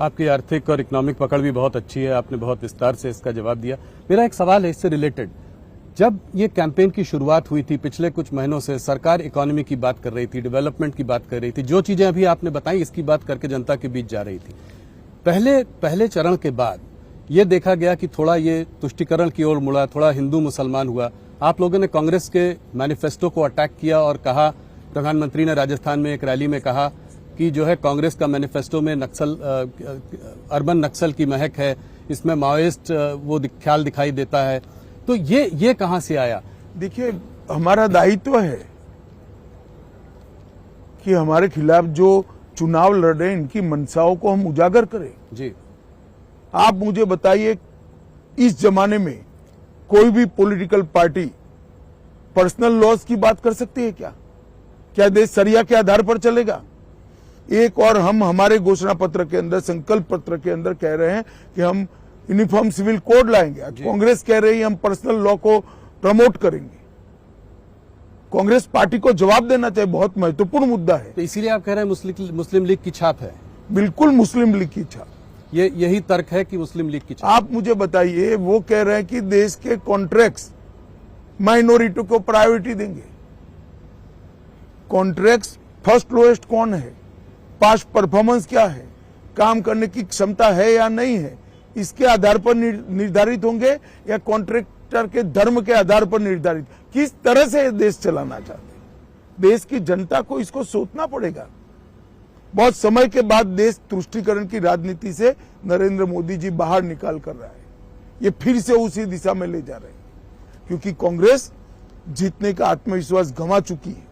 आपकी आर्थिक और इकोनॉमिक पकड़ भी बहुत अच्छी है, आपने बहुत विस्तार से इसका जवाब दिया। मेरा एक सवाल है इससे रिलेटेड, जब ये कैंपेन की शुरुआत हुई थी पिछले कुछ महीनों से सरकार इकोनॉमी की बात कर रही थी, डेवलपमेंट की बात कर रही थी, जो चीजें अभी आपने बताई इसकी बात करके जनता के बीच जा रही थी। पहले चरण के बाद ये देखा गया कि थोड़ा ये तुष्टीकरण की ओर मुड़ा, थोड़ा हिंदू मुसलमान हुआ। आप लोगों ने कांग्रेस के मैनिफेस्टो को अटैक किया और कहा, प्रधानमंत्री ने राजस्थान में एक रैली में कहा कि जो है कांग्रेस का मैनिफेस्टो में अर्बन नक्सल की महक है, इसमें माओइस्ट वो ख्याल दिखाई देता है। तो ये कहां से आया? देखिए, हमारा दायित्व है कि हमारे खिलाफ जो चुनाव लड़ रहे हैं इनकी मंशाओं को हम उजागर करें। जी, आप मुझे बताइए, इस जमाने में कोई भी पॉलिटिकल पार्टी पर्सनल लॉस की बात कर सकती है क्या? क्या देश सरिया के आधार पर चलेगा? एक और हम हमारे घोषणा पत्र के अंदर, संकल्प पत्र के अंदर कह रहे हैं कि हम यूनिफॉर्म सिविल कोड लाएंगे। कांग्रेस कह रही है हम पर्सनल लॉ को प्रमोट करेंगे। कांग्रेस पार्टी को जवाब देना चाहिए, बहुत महत्वपूर्ण मुद्दा है। तो इसीलिए आप कह रहे हैं मुस्लिम लीग की छाप है? बिल्कुल मुस्लिम लीग की छाप। यही तर्क है कि मुस्लिम लीग की छाप। आप मुझे बताइए, वो कह रहे हैं कि देश के कॉन्ट्रैक्ट्स माइनॉरिटी को प्रायोरिटी देंगे। कॉन्ट्रैक्ट्स फर्स्ट लोएस्ट कौन है, पास्ट परफॉर्मेंस क्या है, काम करने की क्षमता है या नहीं है, इसके आधार पर निर्धारित होंगे या कॉन्ट्रैक्टर के धर्म के आधार पर निर्धारित? किस तरह से देश चलाना चाहते हैं? देश की जनता को इसको सोचना पड़ेगा। बहुत समय के बाद देश तुष्टीकरण की राजनीति से नरेंद्र मोदी जी बाहर निकाल कर रहा है। ये फिर से उसी दिशा में ले जा रहे हैं, क्योंकि कांग्रेस जीतने का आत्मविश्वास गंवा चुकी है।